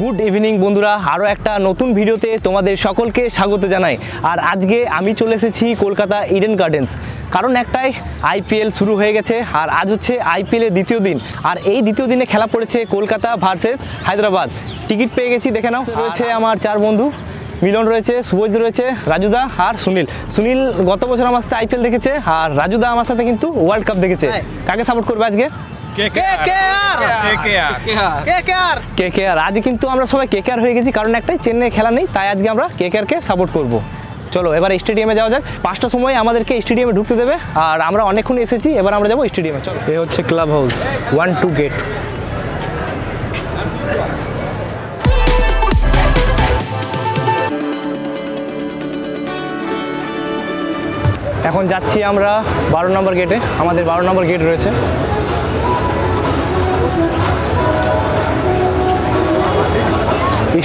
Good evening বন্ধুরা, আরও একটা নতুন ভিডিওতে তোমাদের সকলকে স্বাগত জানাই। আর আজকে আমি চলে এসেছি কলকাতা ইডেন গার্ডেন্স, কারণ একটাই আইপিএল শুরু হয়ে গেছে আর আজ হচ্ছে আইপিএলের দ্বিতীয় দিন। আর এই দ্বিতীয় দিনে খেলা পড়েছে কলকাতা ভার্সেস হায়দ্রাবাদ। টিকিট পেয়ে গেছি, দেখে নাও। রয়েছে আমার চার বন্ধু, মিলন রয়েছে, শুভজিৎ রয়েছে, রাজুদা আর সুনীল গত বছর আমার সাথে আইপিএল দেখেছে, আর রাজুদা আমার সাথে কিন্তু ওয়ার্ল্ড কাপ দেখেছে। কাকে সাপোর্ট করবে আজকে? কেকেআর। আজ কিন্তু আমরা সবাই কেকেআর হয়ে গেছি, কারণ একটাই চেন্নাই খেলা নেই, তাই আজকে আমরা কেকেআরকে সাপোর্ট করব। চলো এবার স্টেডিয়ামে যাওয়া যাক। 5টার সময় আমাদেরকে স্টেডিয়ামে ঢুকতে দেবে, আর আমরা অনেকক্ষণ এসেছি, এবার আমরা যাবো স্টেডিয়ামে। চলো, এই হচ্ছে ক্লাব হাউস, 1-2 গেট। এখন যাচ্ছি আমরা 12 নম্বর গেটে। আমাদের 12 নম্বর গেট রয়েছে।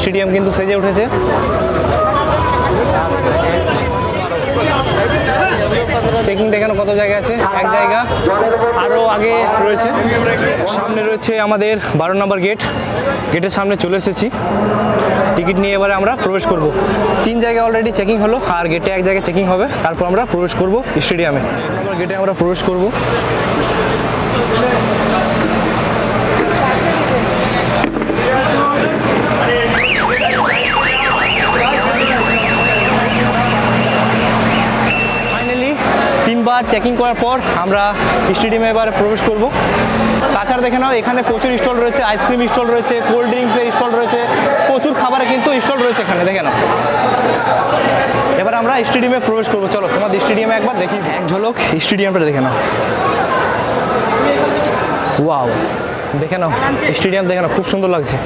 স্টেডিয়াম কিন্তু সেজে উঠেছে। চেকিং দেখানো কত জায়গা আছে, এক জায়গা আরও আগে রয়েছে। সামনে রয়েছে আমাদের 12 নম্বর গেট। গেটের সামনে চলে এসেছি। টিকিট নিয়ে এবারে আমরা প্রবেশ করব। 3 জায়গায় অলরেডি চেকিং হলো, আর গেটে এক জায়গায় চেকিং হবে, তারপর আমরা প্রবেশ করব স্টেডিয়ামে। গেটে আমরা প্রবেশ করব। তিনবার চেকিং করার পর আমরা স্টেডিয়ামে এবার প্রবেশ করব। তাছাড়া দেখে নাও, এখানে প্রচুর স্টল রয়েছে, আইসক্রিম স্টল রয়েছে, কোল্ড ড্রিঙ্কসের স্টল রয়েছে, প্রচুর খাবারের কিন্তু স্টল রয়েছে এখানে, দেখে নাও। এবার আমরা স্টেডিয়ামে প্রবেশ করব। চলো তোমাদের স্টেডিয়ামে একবার দেখি, এক ঝলক স্টেডিয়ামটা দেখে নাও। ওয়াও, দেখে নাও স্টেডিয়াম, দেখে নাও খুব সুন্দর লাগছে।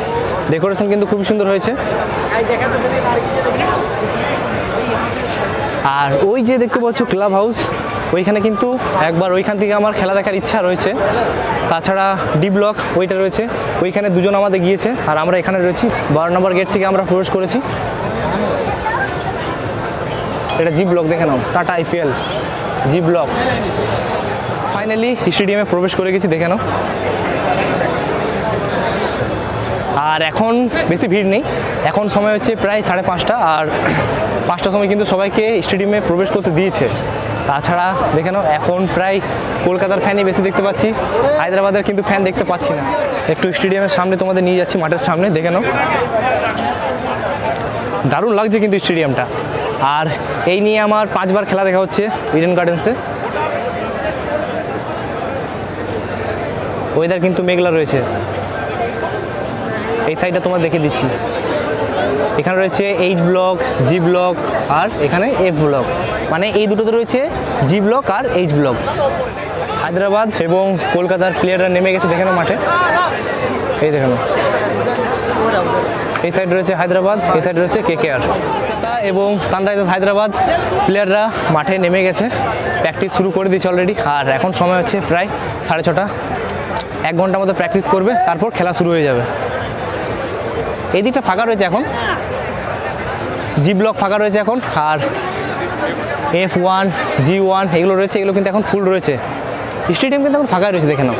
ডেকোরেশন কিন্তু খুব সুন্দর হয়েছে। আর ওই যে দেখতে পাচ্ছ ক্লাব হাউস, ওইখানে কিন্তু একবার ওইখান থেকে আমার খেলা দেখার ইচ্ছা রয়েছে। তাছাড়া ডি ব্লক ওইটা রয়েছে, ওইখানে দুজন আমাদের গিয়েছে, আর আমরা এখানে রয়েছি। 12 নম্বর গেট থেকে আমরা প্রবেশ করেছি। এটা জি ব্লক, দেখে নাও, Tata IPL G block. Finally স্টেডিয়ামে প্রবেশ করে গেছি, দেখে নাও। আর এখন বেশি ভিড় নেই, এখন সময় হচ্ছে প্রায় 5:30, আর 5টার সময় কিন্তু সবাইকে স্টেডিয়ামে প্রবেশ করতে দিয়েছে। তাছাড়া দেখে নাও, এখন প্রায় কলকাতার ফ্যানই বেশি দেখতে পাচ্ছি, হায়দ্রাবাদের কিন্তু ফ্যান দেখতে পাচ্ছি না। একটু স্টেডিয়ামের সামনে তোমাদের নিয়ে যাচ্ছি, মাঠের সামনে, দেখে নাও। দারুণ লাগছে কিন্তু স্টেডিয়ামটা। আর এই নিয়ে আমার 5বার খেলা দেখা হচ্ছে ইডেন গার্ডেন্সে। ওয়েদার কিন্তু মেঘলা রয়েছে। এই সাইডটা তোমার দেখে দিচ্ছি, এখানে রয়েছে এইচ ব্লক, জি ব্লক, আর এখানে এফ ব্লক। মানে এই দুটোতে রয়েছে জি ব্লক আর এইচ ব্লক। হায়দ্রাবাদ এবং কলকাতার প্লেয়াররা নেমে গেছে, দেখে নাও মাঠে। এই দেখে নাও, এই সাইড রয়েছে হায়দ্রাবাদ, এই সাইড রয়েছে কেকেআর। এবং সানরাইজার্স হায়দ্রাবাদ প্লেয়াররা মাঠে নেমে গেছে, প্র্যাকটিস শুরু করে দিয়েছে অলরেডি। আর এখন সময় হচ্ছে প্রায় 6:30। 1 ঘন্টার মতো প্র্যাকটিস করবে, তারপর খেলা শুরু হয়ে যাবে। এই দিকটা ফাঁকা রয়েছে এখন, জি ব্লক ফাঁকা রয়েছে এখন, আর F1, G1 এগুলো রয়েছে, এগুলো কিন্তু এখন ফুল রয়েছে। স্টেডিয়াম কিন্তু এখন ফাঁকা রয়েছে, দেখে নাও।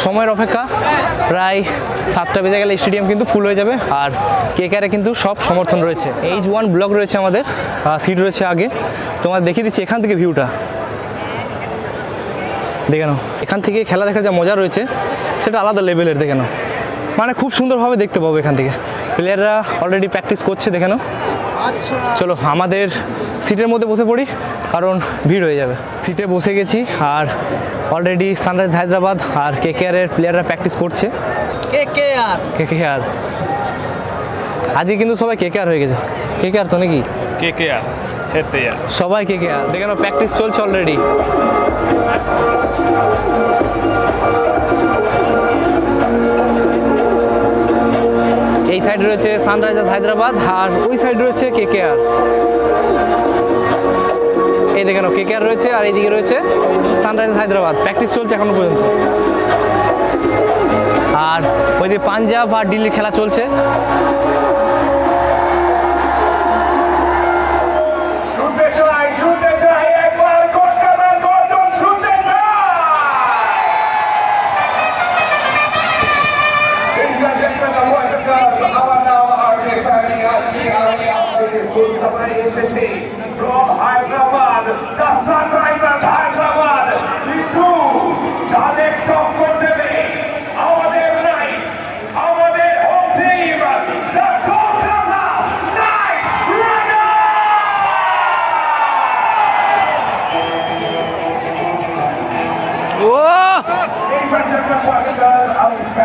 সময়ের অপেক্ষা, প্রায় 7টা বেজে গেলে স্টেডিয়াম কিন্তু ফুল হয়ে যাবে। আর কেকেআরে কিন্তু সব সমর্থন রয়েছে। H1 ব্লক রয়েছে আমাদের, সিট রয়েছে আগে। তোমার দেখিয়ে দিচ্ছি এখান থেকে ভিউটা, দেখে নাও। এখান থেকে খেলা দেখার যা মজা রয়েছে সেটা আলাদা লেভেলের, দেখে নাও। মানে খুব সুন্দরভাবে দেখতে পাবো এখান থেকে। প্লেয়াররা অলরেডি প্র্যাকটিস করছে, দেখে নাও। চলো আমাদের সিটের মধ্যে বসে পড়ি, কারণ ভিড় হয়ে যাবে। সিটে বসে গেছি, আর অলরেডি সানরাইজ হায়দ্রাবাদ আর কেকেআরের প্লেয়াররা প্র্যাকটিস করছে। কেকেআর আজকে কিন্তু সবাই কেকেআর হয়ে গেছে। কেকেআর তো নাকি? কেকেআর সবাই কেকেআর, দেখে নাও প্র্যাকটিস চলছে অলরেডি। এই সাইড রয়েছে সানরাইজার্স হায়দ্রাবাদ, আর ওই সাইড রয়েছে কেকেআর। এই দেখেন কেকেআর রয়েছে, আর এইদিকে রয়েছে সানরাইজার্স হায়দ্রাবাদ। প্র্যাকটিস চলছে এখনো পর্যন্ত। আর ওইদিকে পাঞ্জাব আর দিল্লির খেলা চলছে। Ladies and gentlemen,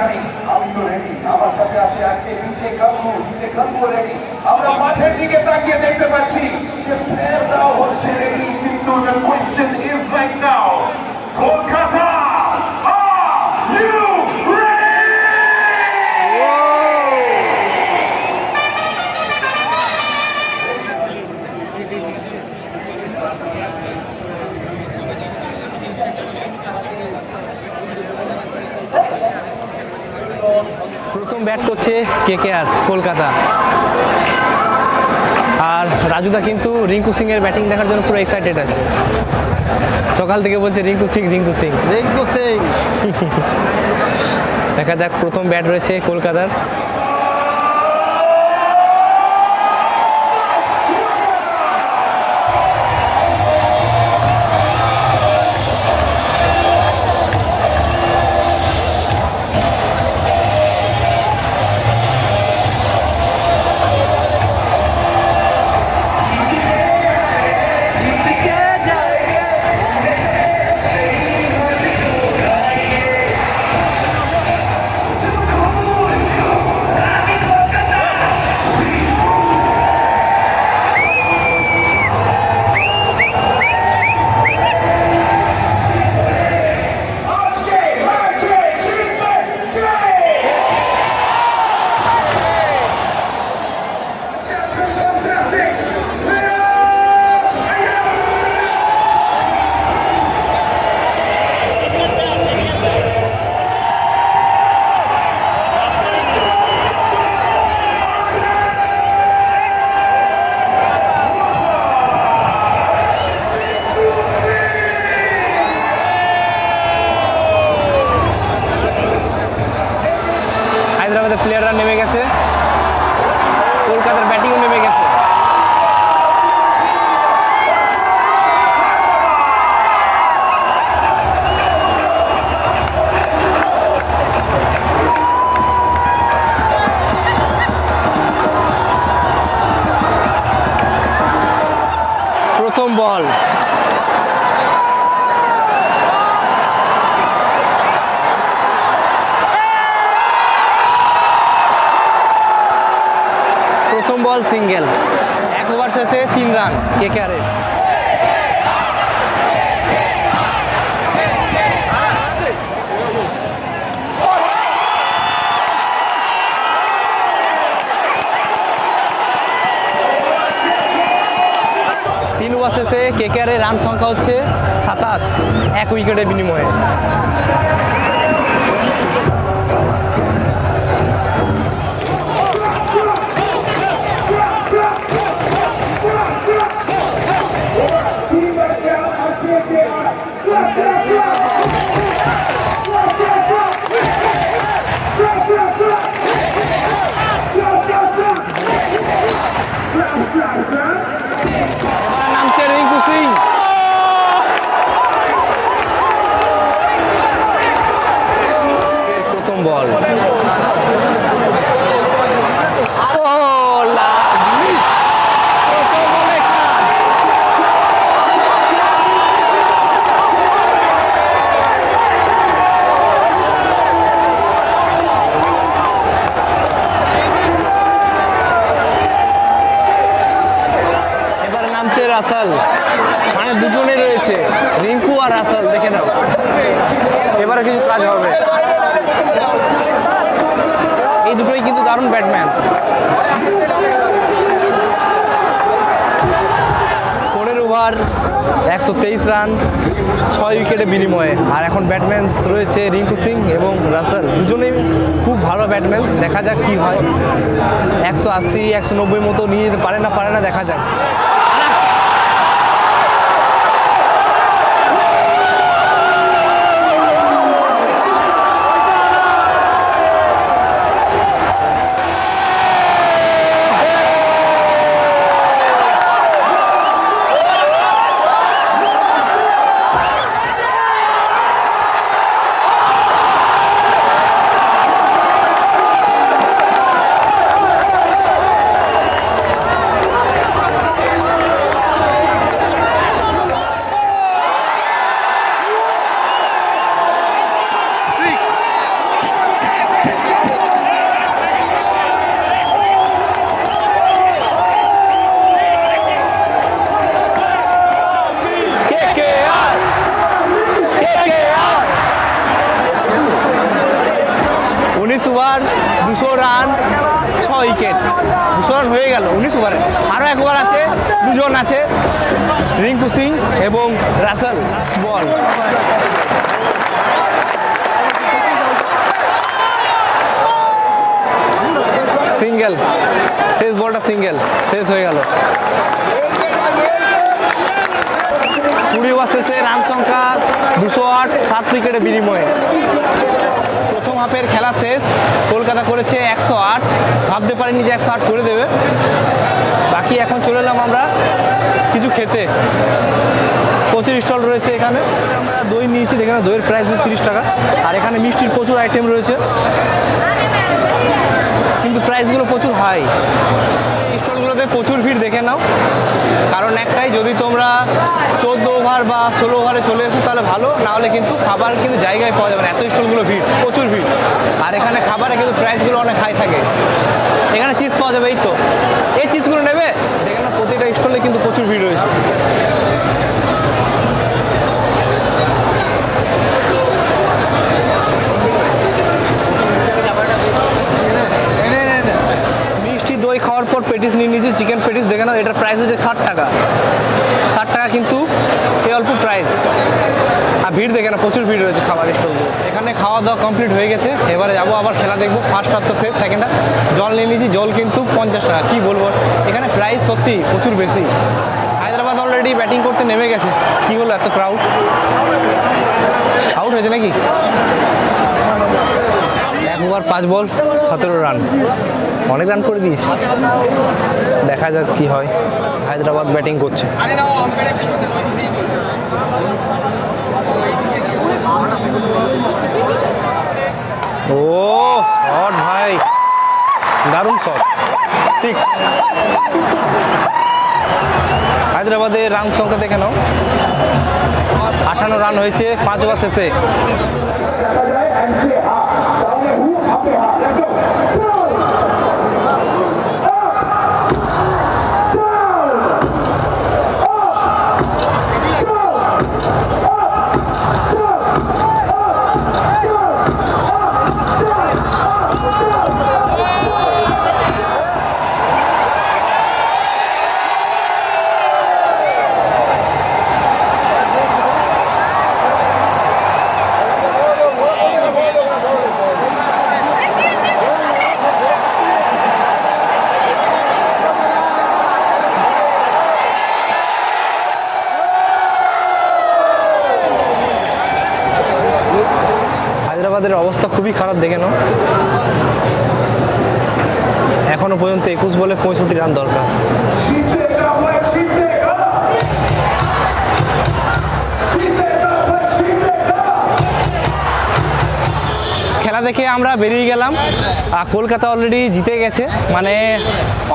জানি আমি তো রেডি আমার সাথে আছে আজকে ডিজে কাঙ্গু রেডি আমরা মাঠের দিকে তাকিয়ে দেখতে পাচ্ছি যে প্লেয়াররাও হচ্ছে রেডি কিন্তু the question is right now Kolkata are you প্রথম ব্যাট করছে কেকেআর কলকাতা। আর রাজুদা কিন্তু রিঙ্কু সিং এর ব্যাটিং দেখার জন্য পুরো এক্সাইটেড আছে, সকাল থেকে বলছে রিঙ্কু সিং। দেখা যাক, প্রথম ব্যাট রয়েছে কলকাতার। হায়দ্রাবাদের প্লেয়াররা নেমে গেছে, কলকাতার ব্যাটিংও নেমে গেছে। প্রথম বল, বল সিঙ্গেল, 1 ওভার শেষে 3 রান কেকেআরের। তিন ওভার শেষে কেকেআরের রান সংখ্যা হচ্ছে 27, 1 উইকেটের বিনিময়ে। নামছে রিঙ্কু সিং। প্রথম বল, রাসেল, মানে দুজনে রয়েছে, রিঙ্কু আর রাসেল। দেখে নাও, এবারে কিছু কাজ হবে। এই দুটোই কিন্তু দারুণ ব্যাটম্যান। 15 ওভার 123 রান, 6 উইকেটের বিনিময়ে। আর এখন ব্যাটম্যান রয়েছে রিঙ্কু সিং এবং রাসেল, দুজনেই খুব ভালো ব্যাটম্যান। দেখা যাক কি হয়, 180 190 মতো নিয়ে যেতে পারে না দেখা যাক। 19 ওভার 200 রান 6 উইকেট। 200 রান হয়ে গেল 19 ওভারে। আরও এক ওভার আছে, দুজন আছে, রিঙ্কু সিং এবং রাসেল। বল সিঙ্গেল, শেষ বলটা সিঙ্গেল, শেষ হয়ে গেল। 20 ওভার শেষে রান সংখ্যা 208, 7 উইকেটের বিনিময়ে। প্রথম হাফের খেলা শেষ, কলকাতা করেছে 108, ভাবতে পারিনি যে 108 করে দেবে। বাকি এখন চলে এলাম আমরা কিছু খেতে। প্রচুর স্টল রয়েছে এখানে। আমরা দই নিয়েছি, এখানে দইয়ের প্রাইস হচ্ছে 30 টাকা। আর এখানে মিষ্টির প্রচুর আইটেম রয়েছে, কিন্তু প্রাইসগুলো প্রচুর হাই। স্টলগুলোতে প্রচুর ভিড়, দেখে নাও। কারণ একটাই, যদি তোমরা 14 ওভার বা 16 ওভারে চলে এসো তাহলে ভালো, না হলে কিন্তু খাবার কিন্তু জায়গায় পাওয়া যাবে না, এত স্টলগুলো ভিড়, প্রচুর ভিড়। আর এখানে খাবারে কিন্তু প্রাইসগুলো অনেক হাই থাকে। এখানে চিজ পাওয়া যাবে, এই তো এই চিজগুলো নেবে, দেখে না প্রতিটা স্টলে কিন্তু প্রচুর ভিড় রয়েছে। মিষ্টি দই খাওয়ার পর পেটিস নিয়ে নিয়েছি, চিকেন পেটিস, দেখে নাও। এটার প্রাইস হচ্ছে 60 টাকা। 60 টাকা কিন্তু এই অল্প প্রাইস। আর ভিড় দেখে না, প্রচুর ভিড় রয়েছে খাবার স্টলগুলো। এখানে খাওয়া দাওয়া কমপ্লিট হয়ে গেছে, এবারে যাবো আবার খেলা দেখবো। ফার্স্ট হাফ তো শেষ, সেকেন্ড হাফ। জল নিয়ে নিয়েছি, জল কিন্তু 50 টাকা। কী বলবো, এখানে প্রাইস সত্যি প্রচুর বেশি। হায়দ্রাবাদ অলরেডি ব্যাটিং করতে নেমে গেছে। কি হলো, এত ক্রাউড? আউট হয়েছে নাকি? 1 ওভার 5 বল 17 রান, অনেক রান করে দিয়েছে। দেখা যাক কি হয়। হায়দ্রাবাদ ব্যাটিং করছে। ও শট ভাই, দারুণ শট, 6। হায়দ্রাবাদের রান সংখ্যা দেখে নাও, 58 রান হয়েছে 5 ওভার শেষে। হায়দ্রাবাদের অবস্থা খুবই খারাপ, দেখে নাও। এখনো পর্যন্ত 21 বলে 65 রান দরকার। খেলা দেখে আমরা বেরিয়ে গেলাম, আর কলকাতা অলরেডি জিতে গেছে, মানে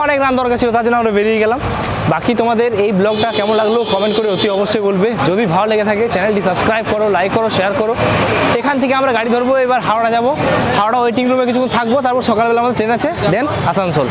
অনেক রান দরকার ছিল, তার জন্য আমরা বেরিয়ে গেলাম। বাকি তোমাদের এই ব্লগটা কেমন লাগলো কমেন্ট করে অতি অবশ্যই বলবে। যদি ভালো লেগে থাকে চ্যানেলটি সাবস্ক্রাইব করো, লাইক করো, শেয়ার করো। এখান থেকে আমরা গাড়ি ধরবো, এবার হাওড়া যাব। হাওড়া ওয়েটিং রুমে কিছুক্ষণ থাকবো, তারপর সকালবেলা আমাদের ট্রেন আছে, দেন আসানসোল।